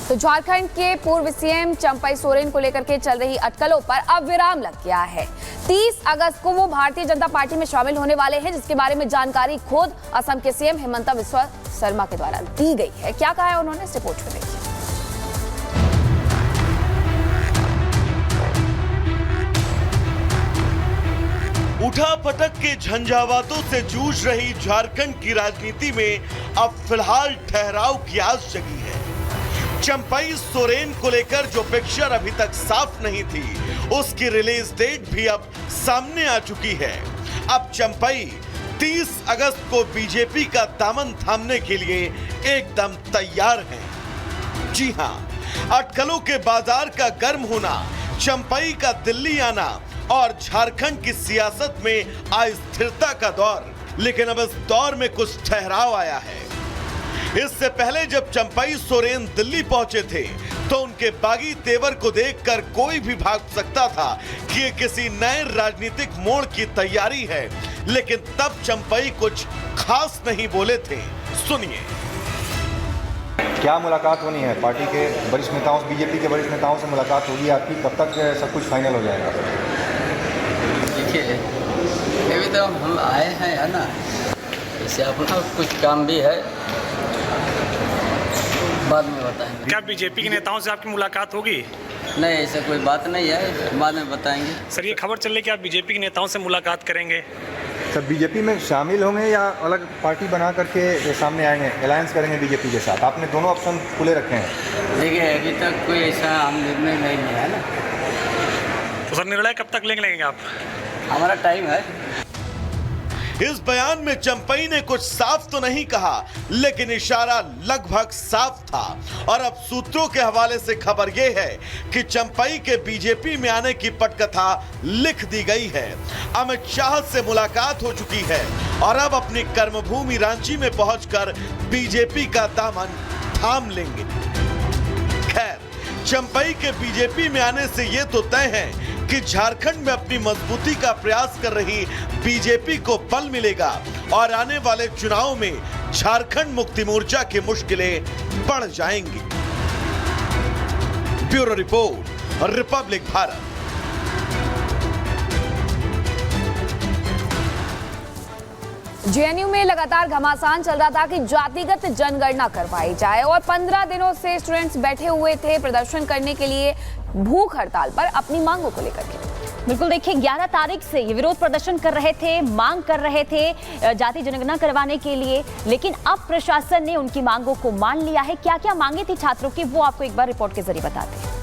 तो झारखंड के पूर्व सीएम चंपई सोरेन को लेकर के चल रही अटकलों पर अब विराम लग गया है। 30 अगस्त को वो भारतीय जनता पार्टी में शामिल होने वाले हैं, जिसके बारे में जानकारी खुद असम के सीएम हिमंता बिस्वा शर्मा के द्वारा दी गई है। क्या कहा है उन्होंने, इस रिपोर्ट में देखिए। उठापटक के झंझावातों से जूझ रही झारखंड की राजनीति में अब फिलहाल ठहराव की आस जगी है। चंपई सोरेन को लेकर जो पिक्चर अभी तक साफ नहीं थी, उसकी रिलीज डेट भी अब सामने आ चुकी है। अब चंपई 30 अगस्त को बीजेपी का दामन थामने के लिए एकदम तैयार हैं। जी हां, अटकलों के बाजार का गर्म होना, चंपई का दिल्ली आना और झारखंड की सियासत में अस्थिरता का दौर, लेकिन अब इस दौर में कुछ ठहराव आया है। इससे पहले जब चंपई सोरेन दिल्ली पहुंचे थे तो उनके बागी तेवर को देखकर कोई भी भाग सकता था कि ये किसी नए राजनीतिक मोड़ की तैयारी है, लेकिन तब चंपई कुछ खास नहीं बोले थे। सुनिए। क्या मुलाकात होनी है? पार्टी के वरिष्ठ नेताओं, बीजेपी के वरिष्ठ नेताओं से मुलाकात होगी आपकी? कब तक सब कुछ फाइनल हो जाएगा? देखिए, अभी तो हम आए हैं, है ना, इससे अपना कुछ काम भी है, बाद में बताएंगे। क्या बीजेपी के नेताओं से आपकी मुलाकात होगी? नहीं, ऐसा कोई बात नहीं है, बाद में बताएंगे। सर, ये खबर चल रही है कि आप बीजेपी के नेताओं से मुलाकात करेंगे। सर, बीजेपी में शामिल होंगे या अलग पार्टी बना करके सामने आएंगे, अलायंस करेंगे बीजेपी के साथ? आपने दोनों ऑप्शन खुले रखे हैं। देखिए, अभी तक कोई ऐसा हम निर्णय नहीं लिया है ना। तो सर, निर्णय कब तक लेंगे आप? हमारा टाइम है। इस बयान में चंपई ने कुछ साफ तो नहीं कहा, लेकिन इशारा लगभग साफ था। और अब सूत्रों के हवाले से खबर यह है कि चंपई के बीजेपी में आने की पटकथा लिख दी गई है। अमित शाह से मुलाकात हो चुकी है और अब अपनी कर्मभूमि रांची में पहुंचकर बीजेपी का दामन थाम लेंगे। खैर, चंपई के बीजेपी में आने से यह तो तय है कि झारखंड में अपनी मजबूती का प्रयास कर रही बीजेपी को बल मिलेगा और आने वाले चुनाव में झारखंड मुक्ति मोर्चा की मुश्किलें बढ़ जाएंगी। Bureau report, Republic Bharat. JNU में लगातार घमासान चल रहा था कि जातिगत जनगणना करवाई जाए और 15 दिनों से स्टूडेंट्स बैठे हुए थे प्रदर्शन करने के लिए, भूख हड़ताल पर अपनी मांगों को लेकर के। बिल्कुल, देखिए 11 तारीख से ये विरोध प्रदर्शन कर रहे थे, मांग कर रहे थे जाति जनगणना करवाने के लिए, लेकिन अब प्रशासन ने उनकी मांगों को मान लिया है। क्या क्या मांगे थी छात्रों की, वो आपको एक बार रिपोर्ट के जरिए बताते हैं।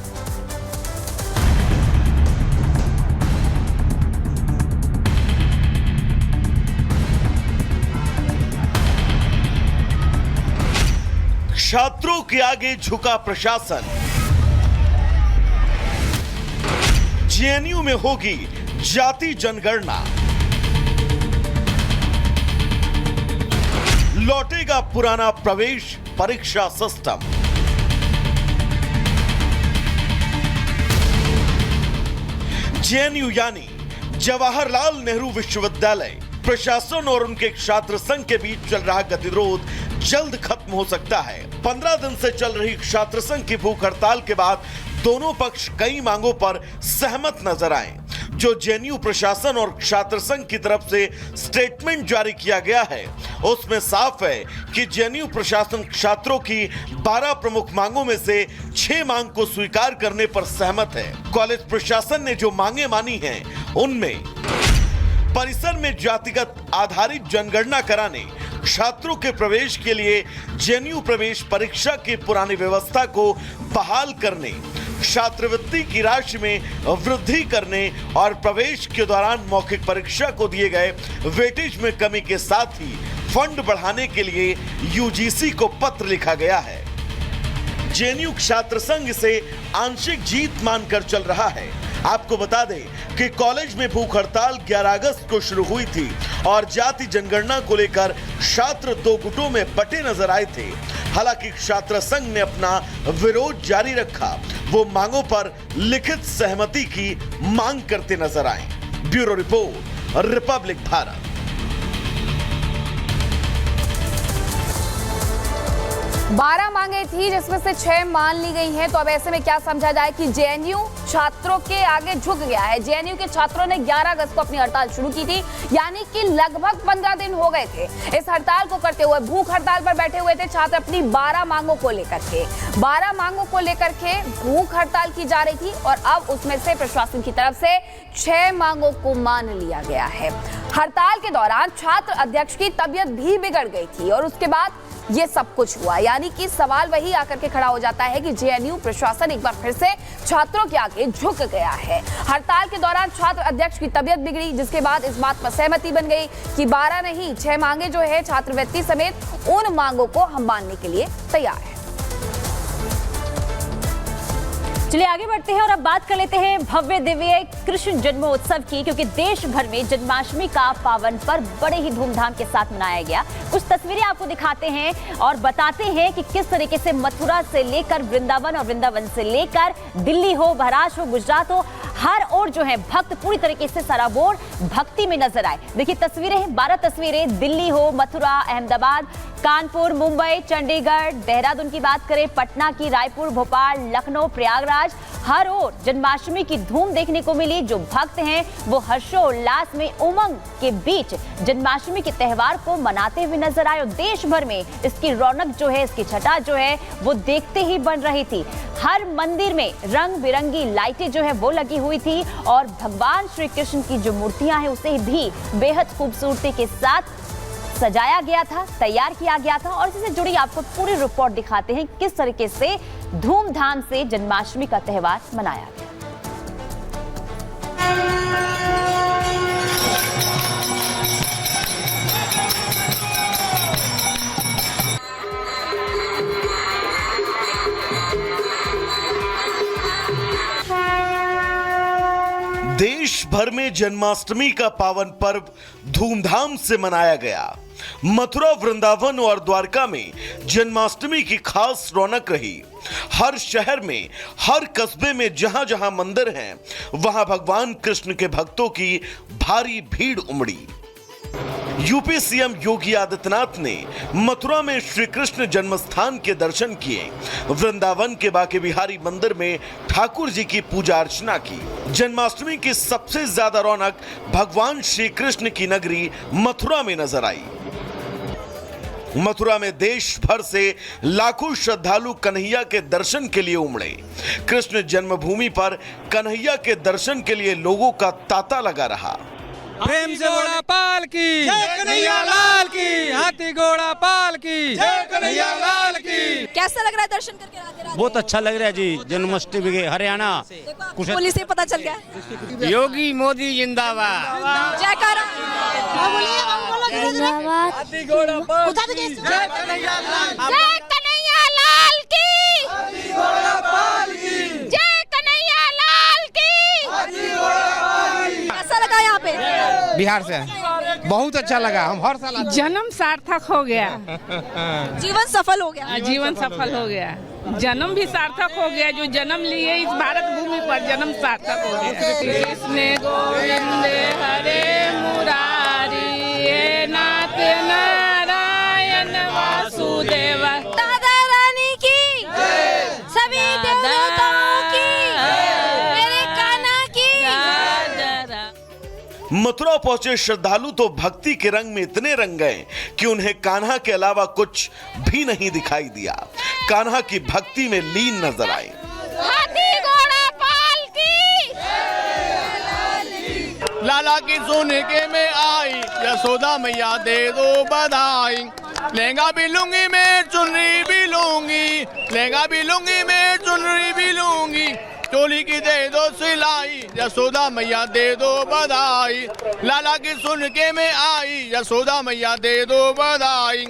छात्रों के आगे झुका प्रशासन। जेएनयू में होगी जाति जनगणना, लौटेगा पुराना प्रवेश परीक्षा सिस्टम। जेएनयू यानी जवाहरलाल नेहरू विश्वविद्यालय, प्रशासन और उनके छात्र संघ के बीच चल रहा गतिरोध जल्द खत्म हो सकता है। 15 दिन से चल रही छात्र संघ की भूख हड़ताल के बाद दोनों पक्ष कई मांगों पर सहमत नजर आए। जो जेएनयू प्रशासन और छात्र संघ की तरफ से स्टेटमेंट जारी किया गया है, उसमें साफ है कि जेएनयू प्रशासन छात्रों की 12 प्रमुख मांगों में से 6 मांग को स्वीकार करने पर सहमत है। कॉलेज प्रशासन ने जो मांगे मानी हैं, उनमें परिसर में जातिगत आधारित जनगणना कराने, छात्रों के प्रवेश के लिए जेएनयू प्रवेश परीक्षा की पुरानी व्यवस्था को बहाल करने, छात्रवृत्ति की राशि में वृद्धि करने और प्रवेश के दौरान मौखिक परीक्षा को दिए गए वेटेज में कमी के साथ ही फंड बढ़ाने के लिए यूजीसी को पत्र लिखा गया है। जेएनयू छात्र संघ इसे आंशिक जीत मानकर चल रहा है। आपको बता दें कि कॉलेज में भूख हड़ताल 11 अगस्त को शुरू हुई थी और जाति जनगणना को लेकर छात्र 2 गुटों में बटे नजर आए थे। हालांकि छात्र संघ ने अपना विरोध जारी रखा। वो मांगों पर लिखित सहमति की मांग करते नजर आए। Bureau report, Republic Bharat. 12 मांगे थी जिसमें से 6 मान ली गई हैं। तो अब ऐसे में क्या समझा जाए कि जेएनयू छात्रों के आगे झुक गया है। जेएनयू के छात्रों ने 11 अगस्त को अपनी हड़ताल शुरू की थी, यानी कि लगभग 15 दिन हो गए थे इस हड़ताल को करते हुए। भूख हड़ताल पर बैठे हुए थे छात्र अपनी 12 मांगों को लेकर के भूख हड़ताल की जा रही थी और अब उसमें से प्रशासन की तरफ से 6 मांगों को मान लिया गया है। हड़ताल के दौरान छात्र अध्यक्ष की तबीयत भी बिगड़ गई थी और उसके बाद ये सब कुछ हुआ। यानी कि सवाल वही आकर के खड़ा हो जाता है कि जेएनयू प्रशासन एक बार फिर से छात्रों के आगे झुक गया है। हड़ताल के दौरान छात्र अध्यक्ष की तबीयत बिगड़ी, जिसके बाद इस बात पर सहमति बन गई कि 12 नहीं 6 मांगे जो है छात्रवृत्ति समेत उन मांगों को हम मानने के लिए तैयार है। चलिए आगे बढ़ते हैं और अब बात कर लेते हैं भव्य दिव्य कृष्ण जन्मोत्सव की, क्योंकि देश भर में जन्माष्टमी का पावन पर्व बड़े ही धूमधाम के साथ मनाया गया। कुछ तस्वीरें आपको दिखाते हैं और बताते हैं कि किस तरीके से मथुरा से लेकर वृंदावन और वृंदावन से लेकर दिल्ली हो, महाराष्ट्र हो, गुजरात हो, हर ओर जो है भक्त पूरी तरीके से सराबोर भक्ति में नजर आए। देखिए तस्वीरें हैं, 12 तस्वीरें, दिल्ली हो, मथुरा, अहमदाबाद, कानपुर, मुंबई, चंडीगढ़, देहरादून की बात करें, पटना की, रायपुर, भोपाल, लखनऊ, प्रयागराज, हर ओर जन्माष्टमी की धूम देखने को मिली। जो भक्त हैं वो हर्षोल्लास में उमंग के बीच जन्माष्टमी के त्योहार को मनाते हुए नजर आए और देश भर में इसकी रौनक जो है, इसकी छटा जो है वो देखते ही बन रही थी। हर मंदिर में रंग बिरंगी लाइटें जो है वो लगी हुई थी और भगवान श्री कृष्ण की जो मूर्तियां हैं उसे भी बेहद खूबसूरती के साथ सजाया गया था, तैयार किया गया था। और इससे जुड़ी आपको पूरी रिपोर्ट दिखाते हैं किस तरीके से धूमधाम से जन्माष्टमी का त्योहार मनाया गया। देश भर में जन्माष्टमी का पावन पर्व धूमधाम से मनाया गया। मथुरा, वृंदावन और द्वारका में जन्माष्टमी की खास रौनक रही। हर शहर में, हर कस्बे में जहां जहां मंदिर हैं, वहां भगवान कृष्ण के भक्तों की भारी भीड़ उमड़ी। यूपी सीएम योगी आदित्यनाथ ने मथुरा में श्री कृष्ण जन्मस्थान के दर्शन किए। वृंदावन के बांके बिहारी मंदिर में ठाकुर जी की पूजा अर्चना की। जन्माष्टमी की सबसे ज्यादा रौनक भगवान श्री कृष्ण की नगरी मथुरा में नजर आई। मथुरा में देश भर से लाखों श्रद्धालु कन्हैया के दर्शन के लिए उमड़े। कृष्ण जन्मभूमि पर कन्हैया के दर्शन के लिए लोगों का तांता लगा रहा। प्रेम से घोड़ा पाल की जय कन्हैया लाल की, हाथी घोड़ा पाल की जय कन्हैया लाल की। कैसा लग रहा है दर्शन करके राधे? बहुत अच्छा लग रहा है जी। जन्माष्टमी के हरियाणा पुलिस से पता चल गया। योगी मोदी जिंदाबाद। जयकारा। हाथी घोड़ा पाल की जय कन्हैया लाल की, हाथी घोड़ा पाल की जय कन्हैया लाल की। कैसा लगा यहाँ पे? बिहार से बहुत अच्छा लगा। हम हर साल जन्म सार्थक हो गया, जीवन सफल हो गया। जीवन सफल हो गया, जन्म भी सार्थक हो गया। जो जन्म लिए इस भारत भूमि पर जन्म सार्थक हो गया। कृष्ण गोविंद हरे मुरारी, हे नाथ नारायण वासुदेव। दादा रानी की, सभी देवताओं की, मेरे कान्हा की। मथुरा पहुंचे श्रद्धालु तो भक्ति के रंग में इतने रंग गए कि उन्हें कान्हा के अलावा कुछ भी नहीं दिखाई दिया। कान्हा की भक्ति में लीन नजर आए। हाथी घोड़ा पाल की, लाला की सुन के में आई, यशोदा मैया दे दो बधाई। लहंगा भी लूंगी मैं, चुनरी भी लूंगी, लहंगा भी लूंगी मैं, चुनरी भी लूंगी। चोली की दे दो सिलाई, यशोदा मैया दे दो बधाई। लाला की सुन के में आई, यशोदा मैया दे दो बधाई।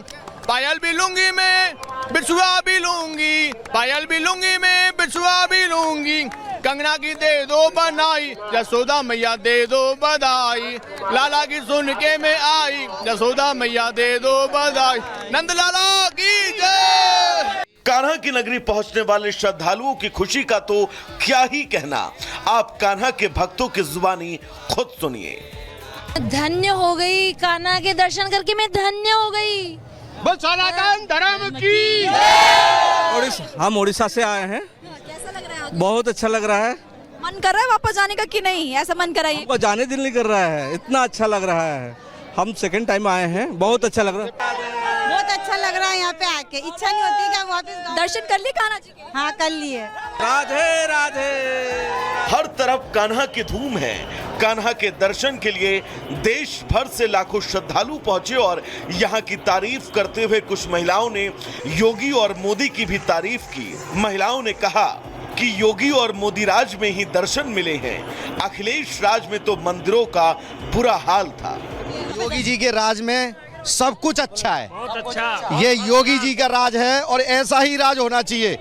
पायल भी लूंगी मैं, बिछुआ भी लूंगी, पायल भी लूंगी मैं, बिछुआ भी लूंगी। कंगना की दे दो बनाई, यशोदा मैया दे दो बधाई। लाला की सुन के में आई, यशोदा मैया दे दो बधाई। नंद लाला की जय। कान्हा की नगरी पहुंचने वाले श्रद्धालुओं की खुशी का तो क्या ही कहना। आप कान्हा के भक्तों की जुबानी खुद सुनिए। धन्य हो गई, कान्हा के दर्शन करके मैं धन्य हो गई। बोल सनातन धर्म की। हम उड़ीसा से आए हैं। कैसा लग रहा है? बहुत अच्छा लग रहा है। मन कर रहा है वापस जाने का कि नहीं? ऐसा मन कर रहा है? हमको जाने दिल नहीं कर रहा है, इतना अच्छा लग रहा है। हम सेकंड टाइम आए हैं, बहुत अच्छा लग रहा है। बहुत अच्छा लग रहा है यहाँ पे आके। इच्छा नहीं होती क्या वापस? दर्शन कर लिए कान्हा जी के? हाँ कर लिए। राधे राधे। हर तरफ कान्हा की धूम है। कान्हा के दर्शन के लिए देश भर से लाखों श्रद्धालु पहुंचे और यहाँ की तारीफ करते हुए कुछ महिलाओं ने योगी और मोदी की भी तारीफ की। महिलाओं ने कहा कि योगी और मोदी राज में ही दर्शन मिले हैं, अखिलेश राज में तो मंदिरों का बुरा हाल था। योगी जी के राज में सब कुछ अच्छा है। बहुत अच्छा। ये योगी जी का राज है और ऐसा ही राज होना चाहिए।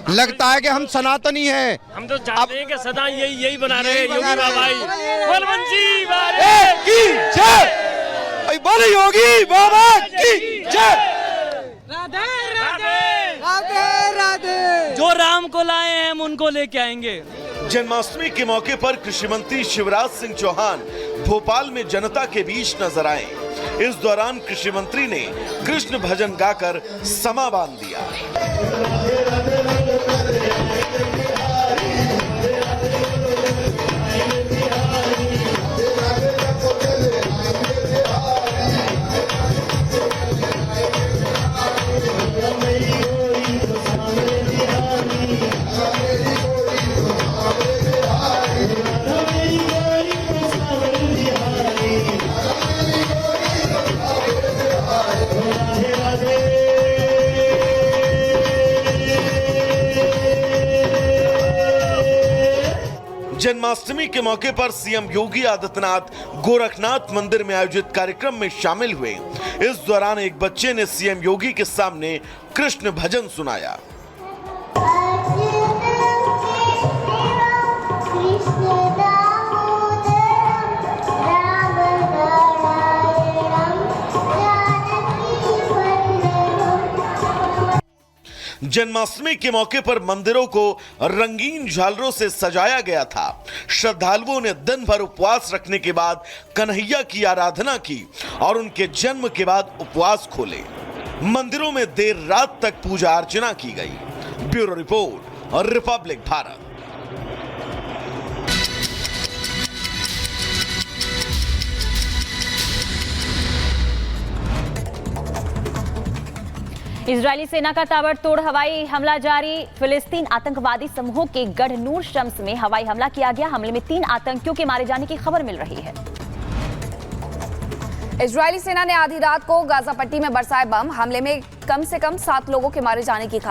लगता है कि हम सनातनी हैं। हम तो चाहते हैं कि सदा यही बना रहे योगी बाबा की जय। बोले योगी बाबा की जय। राधे राधे राधे। जो राम को लाए हैं हम उनको लेके आएंगे। जन्माष्टमी के मौके पर कृषि मंत्री शिवराज सिंह चौहान भोपाल में जनता के बीच नजर आए। इस दौरान कृषि मंत्री ने कृष्ण भजन गाकर समा बांध दिया। जन्माष्टमी के मौके पर सीएम योगी आदित्यनाथ गोरखनाथ मंदिर में आयोजित कार्यक्रम में शामिल हुए। इस दौरान एक बच्चे ने सीएम योगी के सामने कृष्ण भजन सुनाया। जन्माष्टमी के मौके पर मंदिरों को रंगीन झालरों से सजाया गया था। श्रद्धालुओं ने दिन भर उपवास रखने के बाद कन्हैया की आराधना की और उनके जन्म के बाद उपवास खोले। मंदिरों में देर रात तक पूजा अर्चना की गई। ब्यूरो रिपोर्ट और रिपब्लिक भारत। इजरायली सेना का ताबड़तोड़ हवाई हमला जारी। फिलिस्तीन आतंकवादी समूहों के गढ़ नूर शम्स में हवाई हमला किया गया। हमले में 3 आतंकियों के मारे जाने की खबर मिल रही है। इजरायली सेना ने आधी रात को गाजा पट्टी में बरसाए बम। हमले में कम से कम 7 लोगों के मारे जाने की खबर